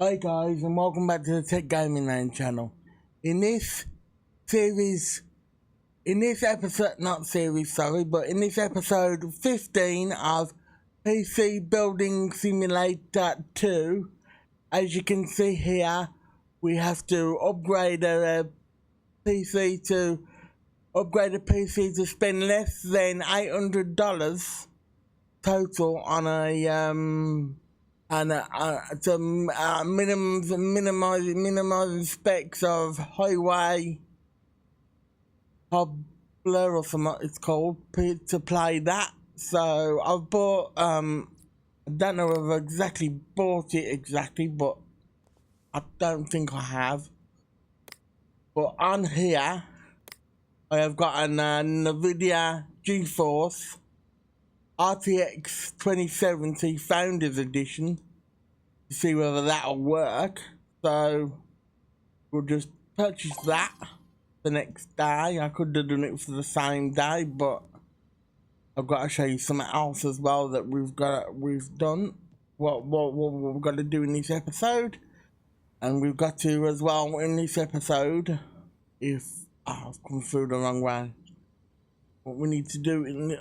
Hi guys, and welcome back to the Tech Gaming Lane channel. In this episode 15 of PC Building Simulator 2, as you can see here, we have to upgrade a PC to spend less than $800 total on minimizing specs of highway hobler or something it's called to play that. So I've bought I don't know if I've exactly bought it but I don't think I have. But on here I have got an NVIDIA GeForce RTX 2070 Founders Edition to see whether that'll work. So we'll just purchase that the next day. I could have done it for the same day, but I've got to show you something else as well that we've done. What we've got to do in this episode, and we've got to as well in this episode. If I've come through the wrong way, what we need to do in the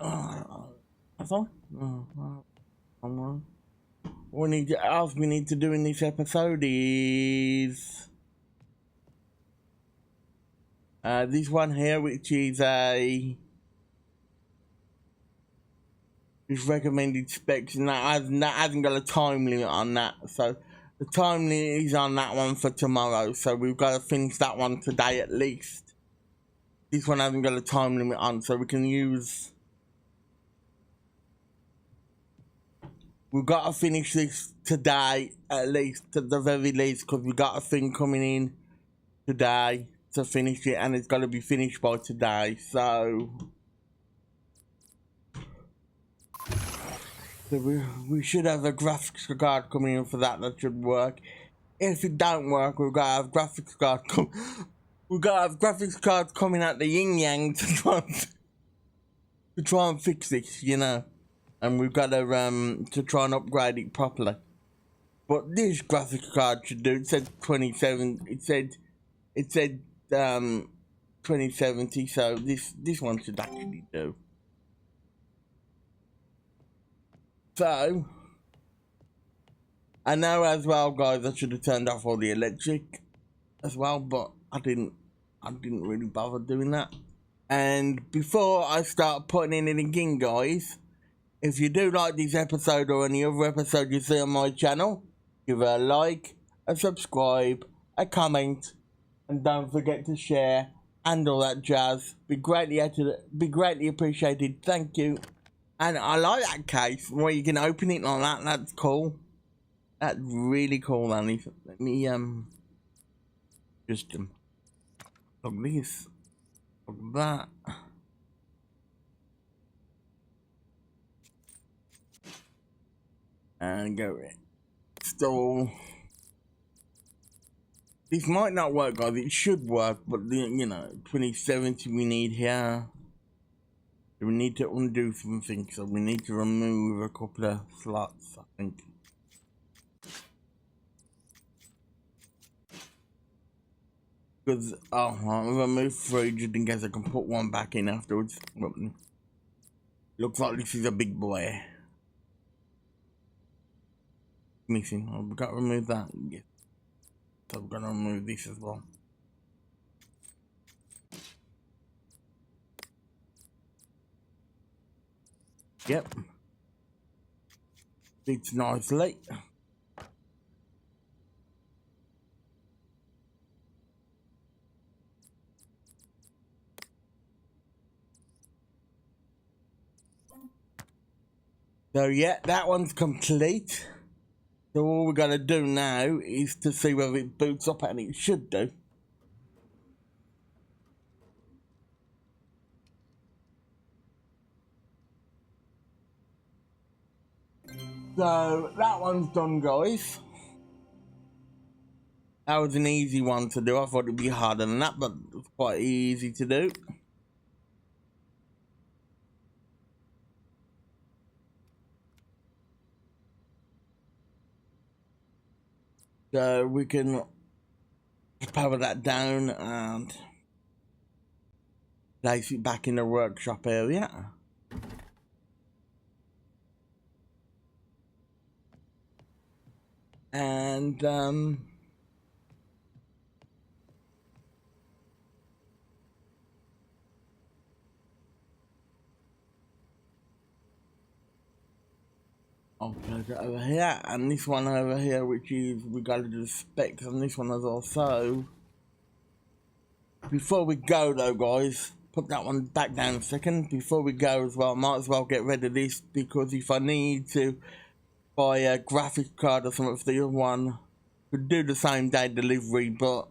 what we need to do in this episode is this one here, which is recommended specs, and that hasn't got a time limit on that. So the time limit is on that one for tomorrow. So we've got to finish that one today at least. This one hasn't got a time limit on, so we can use. We've got to finish this today, at least, at the very least, because we got a thing coming in today to finish it, and it's got to be finished by today. So we should have a graphics card coming in for that. That should work. If it don't work, we've got to have graphics cards coming out the yin yang to try and fix this, you know. And we've got to try and upgrade it properly. But this graphics card should do. It said 27. It said 2070. So this one should actually do. So I know as well, guys. I should have turned off all the electric as well, but I didn't really bother doing that. And before I start putting anything in, guys, if you do like this episode or any other episode you see on my channel, give it a like, a subscribe, a comment, and don't forget to share and all that jazz. Be greatly appreciated. Thank you. And I like that case where you can open it like that. That's cool. That's really cool, Annie. Let me just look this, look that. And go install. This might not work, guys. It should work, but the 2070 we need here. We need to undo something, so we need to remove a couple of slots, I think. Because I'll remove 3 just in case I can put one back in afterwards. Looks like this is a big boy. Missing. Oh, we've got to remove that. Yes. So we're going to remove this as well. Yep. Fits nicely. So yeah, that one's complete. So all we got to do now is to see whether it boots up, and it should do. So that one's done, guys. That was an easy one to do. I thought it'd be harder than that, but it's quite easy to do. So we can power that down and place it back in the workshop area. And I'll place it over here, and this one over here, which is, we got to do the specs on this one as well. So before we go though, guys, put that one back down a second. Before we go as well, I might as well get rid of this, because if I need to buy a graphics card or something for the other one, could do the same day delivery, but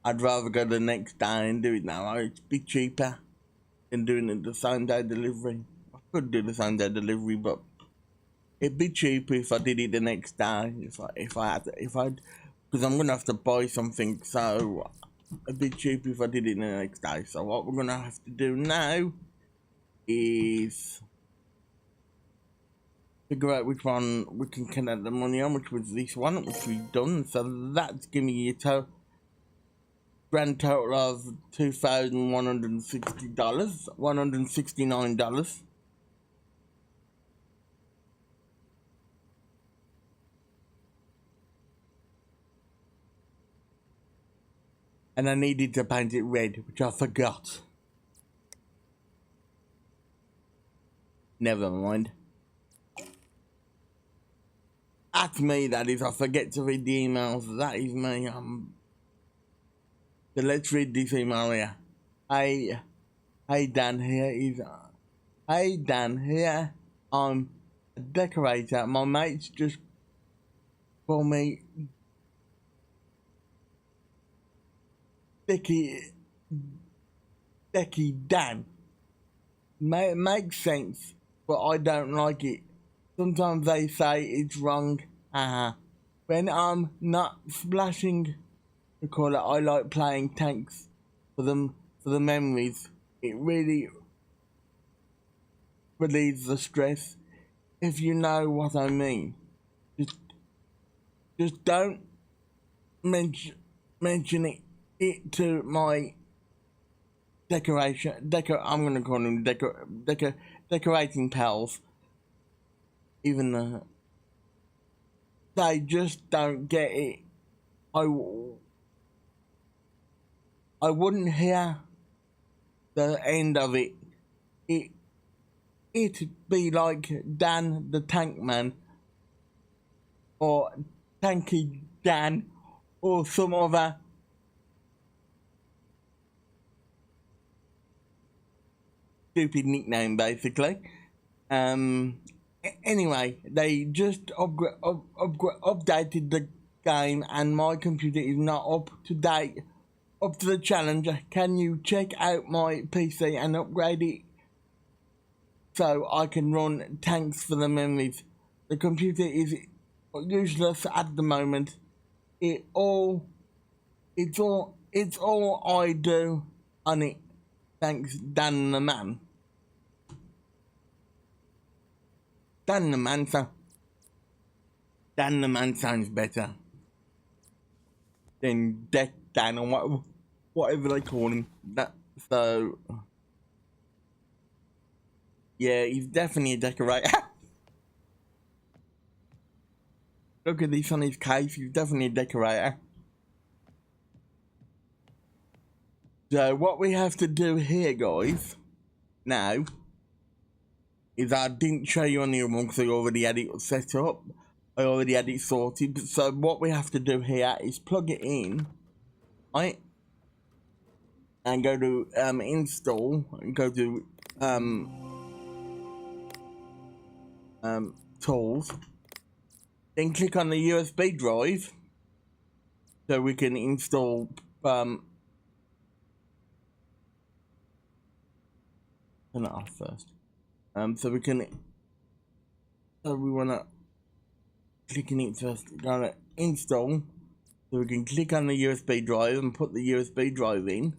I'd rather go the next day and do it now. It's a bit cheaper than doing it the same day delivery. I could do the same day delivery, but it'd be cheaper if I did it the next day. Because I'm gonna have to buy something, so it'd be cheaper if I did it the next day. So what we're gonna have to do now is figure out which one we can collect the money on, which was this one, which we've done. So that's giving you a grand total of $2,160, $169. And I needed to paint it red, which I forgot. Never mind. That's me, that is. I forget to read the emails. That is me. So let's read this email here. Hey Dan here. Hey Dan here. I'm a decorator. My mates just call me Decky Dan. It makes sense, but I don't like it. Sometimes they say it's wrong. When I'm not splashing the colour, I like playing tanks for the memories. It really relieves the stress, if you know what I mean. Just don't mention it to my I'm gonna call them decorating pals. Even though they just don't get it. I wouldn't hear the end of it. It'd be like Dan the Tank Man, or Tanky Dan, or some other stupid nickname, basically. Anyway, they just updated the game, and my computer is not up to date, up to the challenge. Can you check out my PC and upgrade it so I can run tanks for the memories? The computer is useless at the moment. It's all I do on it. Thanks, Dan the Man. Dan the Man sounds better than Deck Dan, or whatever they call him. So yeah, he's definitely a decorator. Look at this on his case, he's definitely a decorator. So what we have to do here, guys, now, is I didn't show you on the other one because I already had it set up. I already had it sorted. So what we have to do here is plug it in, right? And go to install, and go to tools. Then click on the USB drive so we can install turn it off first. So we wanna click on it first. Gonna install, so we can click on the USB drive and put the USB drive in,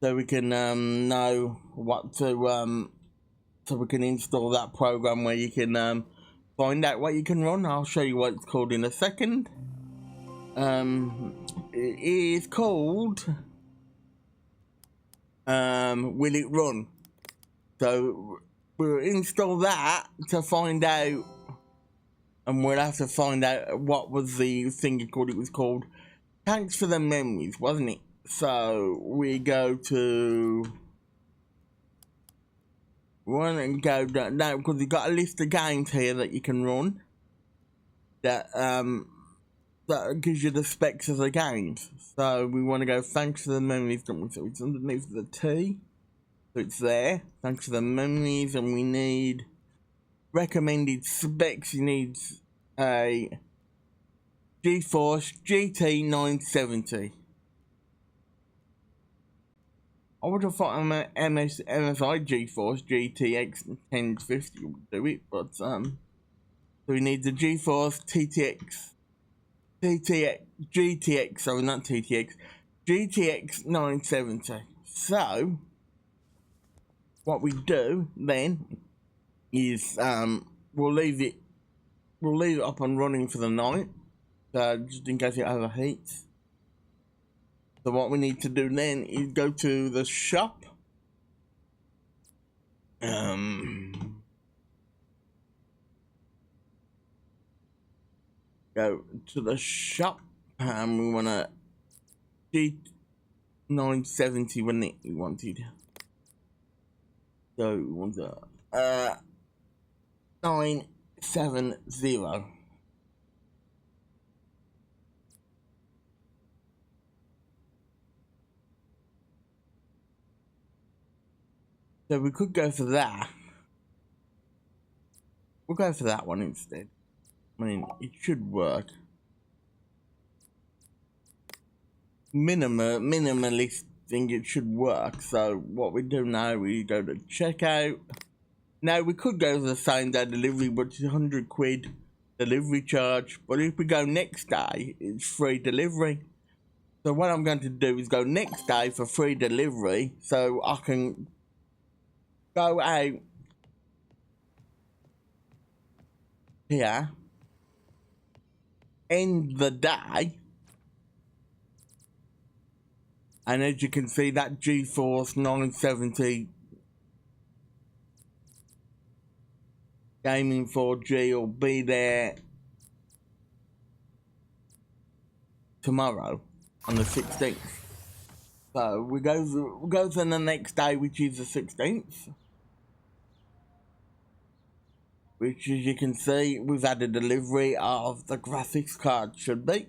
so we can know what to so we can install that program where you can find out what you can run. I'll show you what it's called in a second. It is called Will It Run? So we'll install that to find out, and we'll have to find out what was the thing you called. It was called Thanks for the Memories, wasn't it? So we go to run and go down now, because you've got a list of games here that you can run that that gives you the specs of the games. So we want to go Thanks for the Memories, don't we? So it's underneath the T, so it's there, Thanks for the Memories, and we need recommended specs. You need a GeForce GT 970. I would have thought MSI GeForce GTX 1050 would do it, but so we need the GeForce GTX, sorry, not TTX, GTX 970. So what we do then is we'll leave it up and running for the night, just in case it overheats. So what we need to do then is go to the shop. Go to the shop, and we want a G970, wasn't it? We wanted. So we want a 970. So we could go for that. We'll go for that one instead. I mean, it should work. Minimalist thing, it should work. So what we do now, we go to checkout. Now we could go for the same day delivery, but it's 100 quid delivery charge. But if we go next day, it's free delivery. So what I'm going to do is go next day for free delivery, so I can go out here, end the day, and as you can see, that GeForce 970 Gaming 4G will be there tomorrow on the 16th. So we go to the next day, which is the 16th. Which, as you can see, we've had a delivery of the graphics card, should be.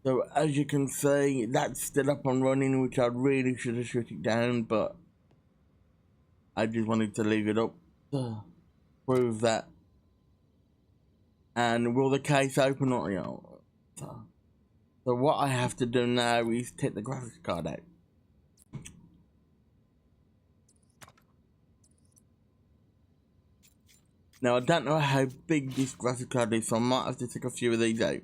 So as you can see, that's still up and running, which I really should have shut it down, but I just wanted to leave it up to prove that. And will the case open or not? So what I have to do now is take the graphics card out. Now I don't know how big this graphics card is, so I might have to take a few of these out.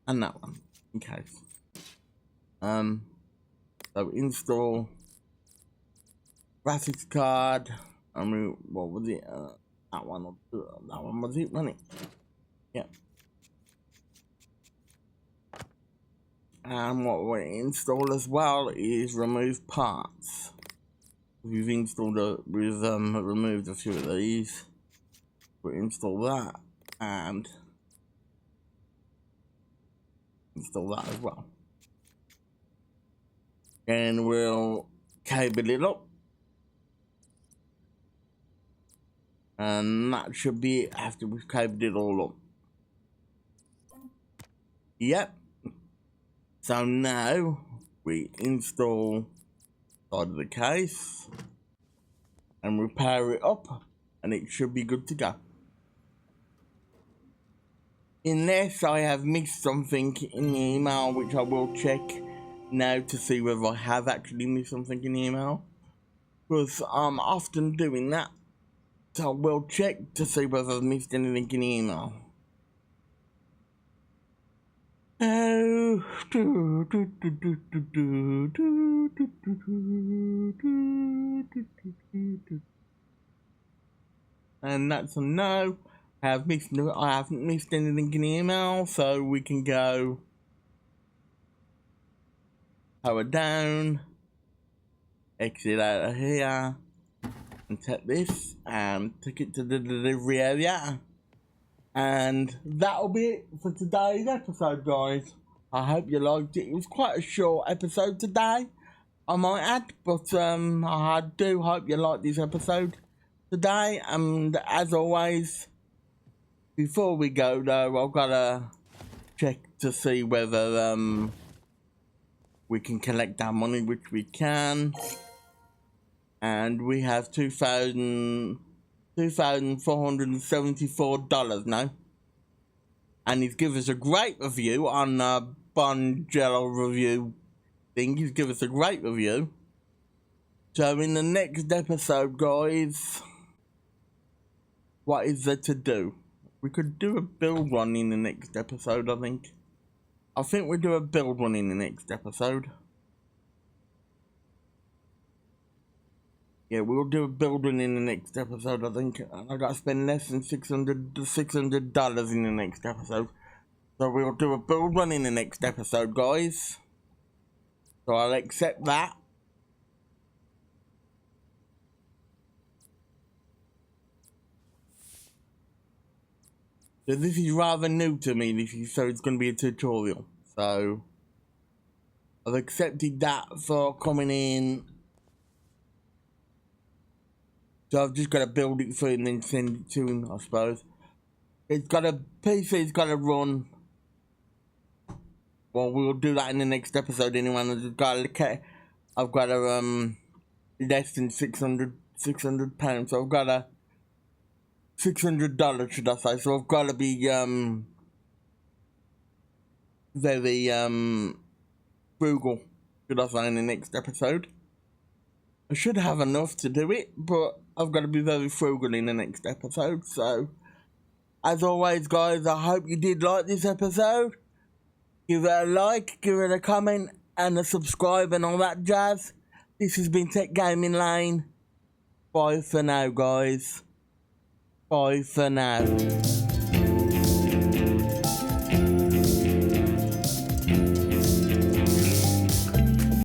And that one, in case. So install graphics card. I mean, what was it? That one was it, wasn't it? Yeah. And what we install as well is remove parts. We've installed we've removed a few of these. We'll install that and install that as well. And we'll cable it up. And that should be it after we've cabled it all up. Yep. So now we install side of the case and we power it up, and it should be good to go. Unless I have missed something in the email, which I will check now to see whether I have actually missed something in the email, because I'm often doing that. So I will check to see whether I've missed anything in the email. Oh. And that's a no. I haven't missed anything in the email, so we can go power down, exit out of here, and take this and take it to the delivery area. And that'll be it for today's episode, guys. I hope you liked it. It was quite a short episode today, I might add, but I do hope you liked this episode today. And as always, before we go though, I've gotta check to see whether we can collect our money, which we can. And we have $2,474 now. And he's given us a great review on Bonjello review thing. He's given us a great review. So in the next episode, guys, what is there to do? We could do a build one in the next episode, I think. I think we'll do a build one in the next episode. Yeah, we'll do a build one in the next episode, I think. I gotta spend less than $600 in the next episode. So we'll do a build one in the next episode, guys. So I'll accept that. So this is rather new to me, so it's going to be a tutorial. So I've accepted that for coming in. So I've just got to build it for and then send it to him, I suppose. PC's got to run. Well, we'll do that in the next episode anyway. I've got a less than £600, so I've got a $600, should I say? So I've got to be very frugal, should I say, in the next episode. I should have enough to do it, but I've got to be very frugal in the next episode. So, as always, guys, I hope you did like this episode. Give it a like, give it a comment, and a subscribe and all that jazz. This has been Tech Gaming Lane. Bye for now, guys. Bye for now.